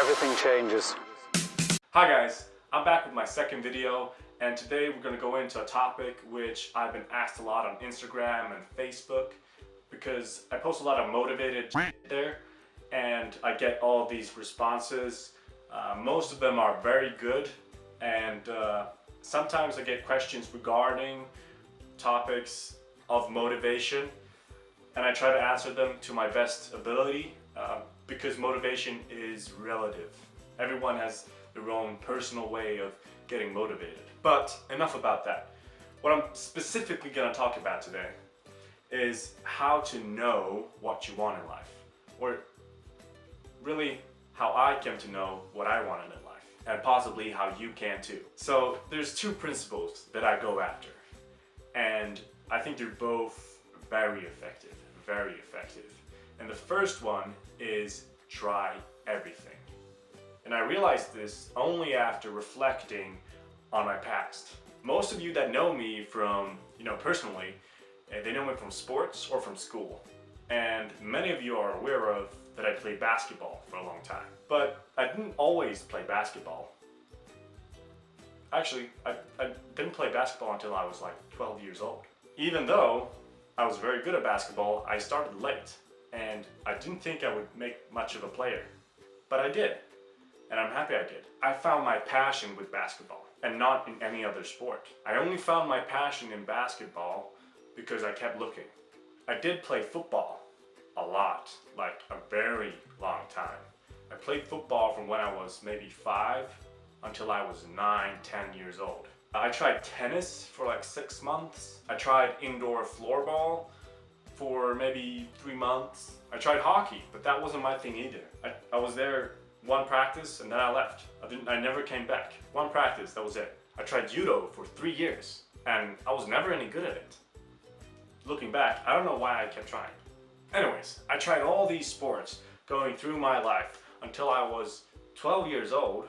everything changes. Hi guys, I'm back with my second video, and today we're going to go into a topic which I've been asked a lot on Instagram and Facebook because I post a lot of motivated there and I get all these responses. Most of them are very good, and sometimes I get questions regarding topics of motivation, and I try to answer them to my best ability because motivation is relative. Everyone has their own personal way of getting motivated. But enough about that. What I'm specifically going to talk about today is how to know what you want in life, or really how I came to know what I wanted in life, and possibly how you can too. So there's two principles that I go after, and I think they're both very effective, very effective. And the first one is try everything. And I realized this only after reflecting on my past. Most of you that know me from, personally, they know me from sports or from school. And many of you are aware of that I played basketball for a long time. But I didn't always play basketball. Actually, I didn't play basketball until I was like 12 years old. Even though I was very good at basketball, I started late. And I didn't think I would make much of a player. But I did. And I'm happy I did. I found my passion with basketball and not in any other sport. I only found my passion in basketball because I kept looking. I did play football a lot, like a very long time. I played football from when I was maybe 5 until I was 9, 10 years old. I tried tennis for like 6 months. I tried indoor floorball for maybe 3 months. I tried hockey, but that wasn't my thing either. I was there one practice and then I left. I never came back. One practice, that was it. I tried judo for 3 years and I was never any good at it. Looking back, I don't know why I kept trying. Anyways, I tried all these sports going through my life until I was 12 years old,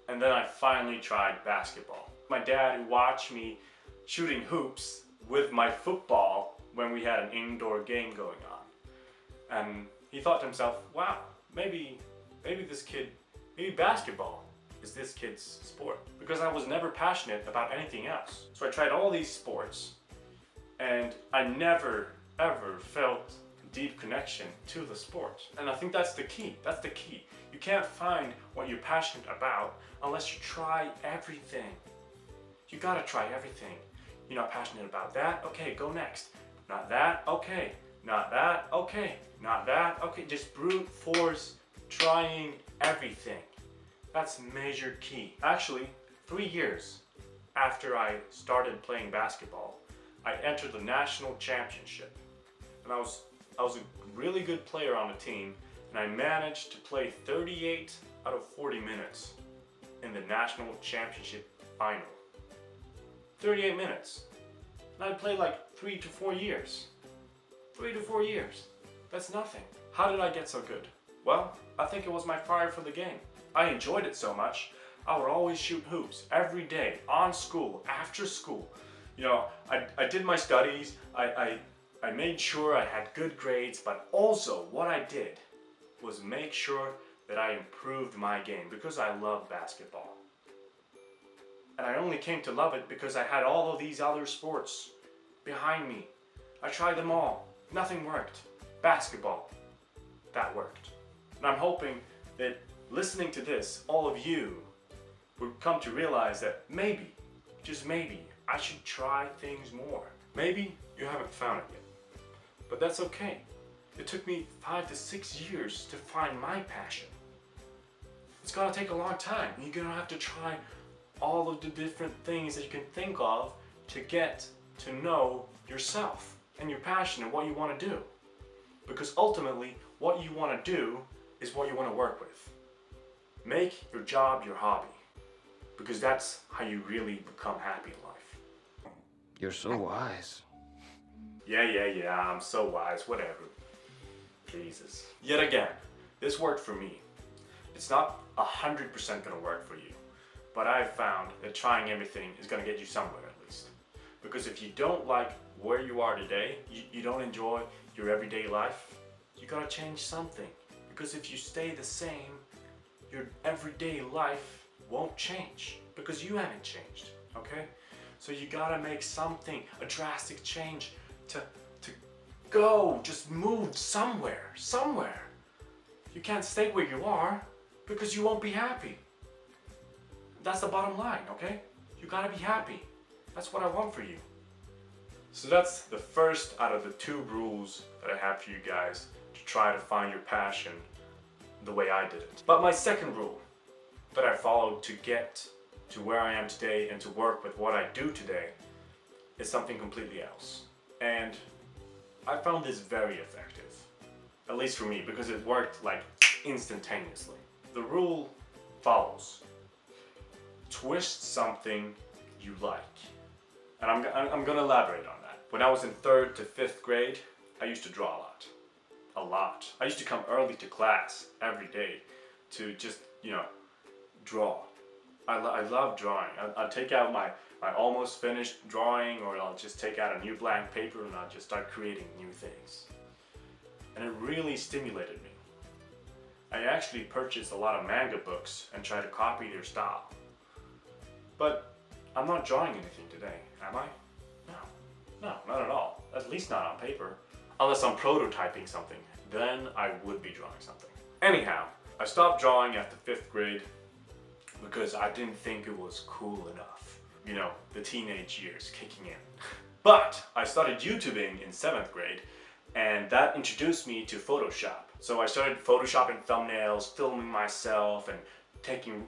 and then I finally tried basketball. My dad watched me shooting hoops with my football when we had an indoor game going on. And he thought to himself, wow, maybe basketball is this kid's sport. Because I was never passionate about anything else. So I tried all these sports and I never ever felt a deep connection to the sport. And I think that's the key. That's the key. You can't find what you're passionate about unless you try everything. You gotta try everything. You're not passionate about that? Okay, go next. Not that? Okay. Not that? Okay. Not that? Okay. Just brute force trying everything. That's major key. Actually, 3 years after I started playing basketball, I entered the national championship. And I was a really good player on the team, and I managed to play 38 out of 40 minutes in the national championship final. 38 minutes. And I played like 3 to 4 years. 3 to 4 years. That's nothing. How did I get so good? Well, I think it was my fire for the game. I enjoyed it so much, I would always shoot hoops every day, on school, after school. I did my studies, I made sure I had good grades, but also what I did was make sure that I improved my game because I love basketball. And I only came to love it because I had all of these other sports behind me. I tried them all. Nothing worked. Basketball, that worked. And I'm hoping that listening to this, all of you would come to realize that maybe, just maybe, I should try things more. Maybe you haven't found it yet, but that's okay. It took me 5 to 6 years to find my passion. It's gonna take a long time. You're gonna have to try all of the different things that you can think of to get to know yourself and your passion and what you want to do. Because ultimately, what you want to do is what you want to work with. Make your job your hobby, because that's how you really become happy in life. You're so wise. Yeah, I'm so wise, whatever. Jesus. Yet again, this worked for me. It's not 100% gonna work for you, but I've found that trying everything is gonna get you somewhere at least. Because if you don't like where you are today, you don't enjoy your everyday life, you gotta change something. Because if you stay the same, your everyday life won't change because you haven't changed, okay? So you gotta make something, a drastic change to go, just move somewhere. You can't stay where you are because you won't be happy. That's the bottom line, okay? You gotta be happy. That's what I want for you. So that's the first out of the 2 rules that I have for you guys to try to find your passion the way I did it. But my second rule that I followed to get to where I am today and to work with what I do today is something completely else. And I found this very effective, at least for me, because it worked like instantaneously. The rule follows: twist something you like. And I'm gonna elaborate on that. When I was in 3rd to 5th grade, I used to draw a lot. I used to come early to class every day to just, draw. I love drawing. I'd take out my almost finished drawing, or I'll just take out a new blank paper and I'll just start creating new things. And it really stimulated me. I actually purchased a lot of manga books and tried to copy their style. But I'm not drawing anything today, am I? No, not at all. At least not on paper. Unless I'm prototyping something, then I would be drawing something. Anyhow, I stopped drawing after 5th grade because I didn't think it was cool enough. You know, the teenage years kicking in. But I started YouTubing in 7th grade, and that introduced me to Photoshop. So I started photoshopping thumbnails, filming myself, and taking,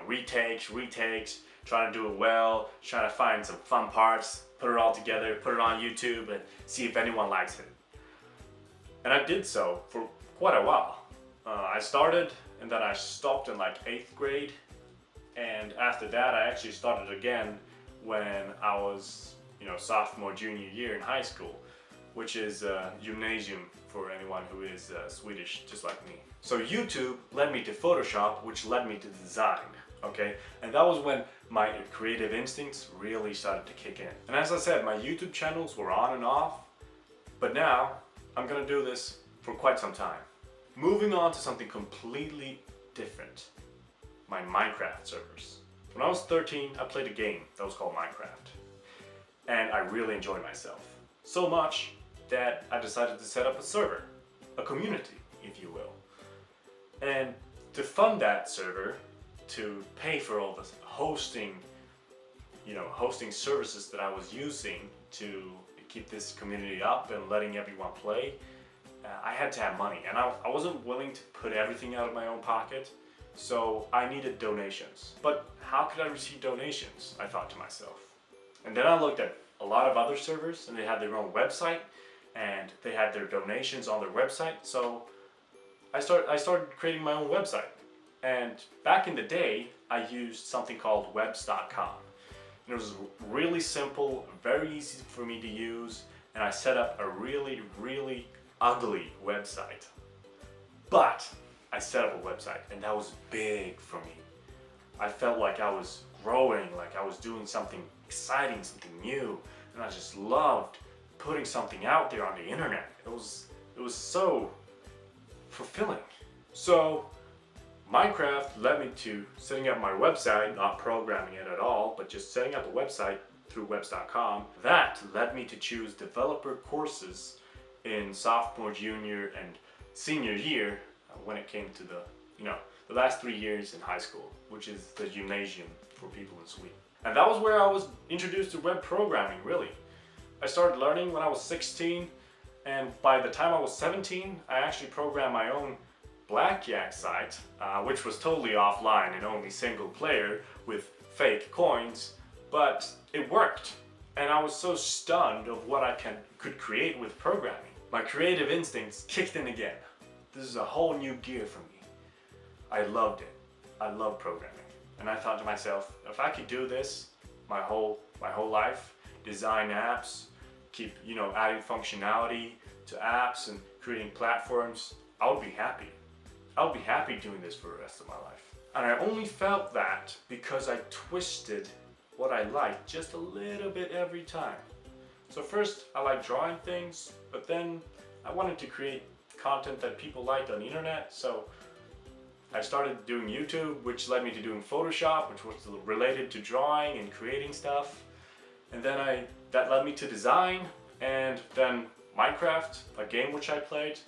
retakes, trying to do it well, trying to find some fun parts, put it all together, put it on YouTube, and see if anyone likes it. And I did so for quite a while. I started, and then I stopped in like 8th grade, and after that I actually started again when I was, sophomore, junior year in high school, which is gymnasium for anyone who is Swedish, just like me. So YouTube led me to Photoshop, which led me to design, okay? And that was when my creative instincts really started to kick in. And as I said, my YouTube channels were on and off, but now I'm gonna do this for quite some time. Moving on to something completely different, my Minecraft servers. When I was 13, I played a game that was called Minecraft. And I really enjoyed myself. So much that I decided to set up a server, a community, if you will. And to fund that server, to pay for all the hosting services that I was using to keep this community up and letting everyone play, I had to have money. And I wasn't willing to put everything out of my own pocket, so I needed donations. But how could I receive donations? I thought to myself. And then I looked at a lot of other servers, and they had their own website, and they had their donations on their website. So I started creating my own website. And back in the day, I used something called webs.com. And it was really simple, very easy for me to use, and I set up a really, really ugly website. But I set up a website, and that was big for me. I felt like I was growing, like I was doing something exciting, something new, and I just loved putting something out there on the internet. It was so fulfilling. So Minecraft led me to setting up my website, not programming it at all, but just setting up a website through webs.com. That led me to choose developer courses in sophomore, junior, and senior year when it came to the last 3 years in high school, which is the gymnasium for people in Sweden. And that was where I was introduced to web programming, really. I started learning when I was 16, and by the time I was 17, I actually programmed my own blackjack site, which was totally offline and only single player with fake coins, but it worked. And I was so stunned of what I could create with programming. My creative instincts kicked in again. This is a whole new gear for me. I loved it. I love programming. And I thought to myself, if I could do this my whole life, design apps, keep adding functionality to apps and creating platforms, I would be happy. I would be happy doing this for the rest of my life. And I only felt that because I twisted what I liked just a little bit every time. So first I liked drawing things, but then I wanted to create content that people liked on the internet, so I started doing YouTube, which led me to doing Photoshop, which was related to drawing and creating stuff. And then that led me to design, and then Minecraft, a game which I played,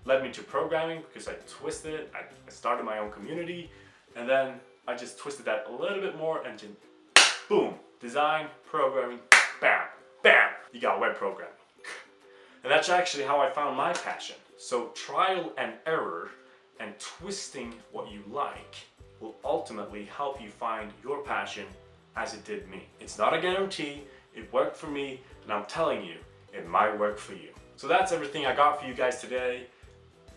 led me to programming because I twisted it. I started my own community, and then I just twisted that a little bit more and just boom, design, programming, bam, bam, you got web programming. And that's actually how I found my passion. So trial and error and twisting what you like will ultimately help you find your passion as it did me. It's not a guarantee, it worked for me, and I'm telling you, it might work for you. So that's everything I got for you guys today.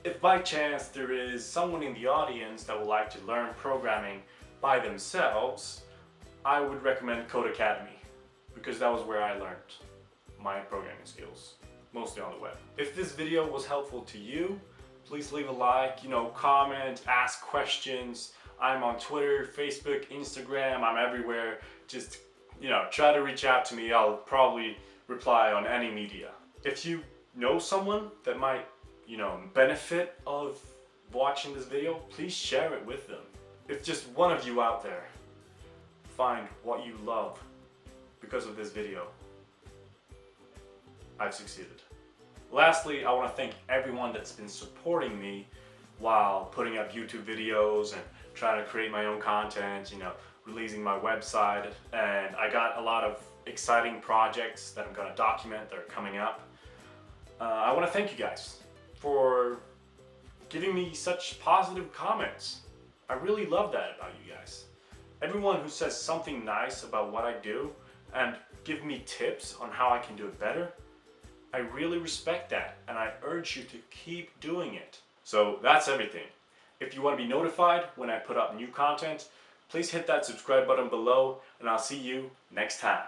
If by chance there is someone in the audience that would like to learn programming by themselves, I would recommend CodeAcademy, because that was where I learned my programming skills, mostly on the web. If this video was helpful to you, please leave a like, comment, ask questions. I'm on Twitter, Facebook, Instagram, I'm everywhere. Just, try to reach out to me. I'll probably reply on any media. If you know someone that might, benefit of watching this video, please share it with them. If just one of you out there find what you love because of this video, I've succeeded. Lastly, I want to thank everyone that's been supporting me while putting up YouTube videos and trying to create my own content, releasing my website, and I got a lot of exciting projects that I'm going to document that are coming up. I want to thank you guys for giving me such positive comments. I really love that about you guys. Everyone who says something nice about what I do and give me tips on how I can do it better, I really respect that, and I urge you to keep doing it. So that's everything. If you want to be notified when I put up new content, please hit that subscribe button below, and I'll see you next time.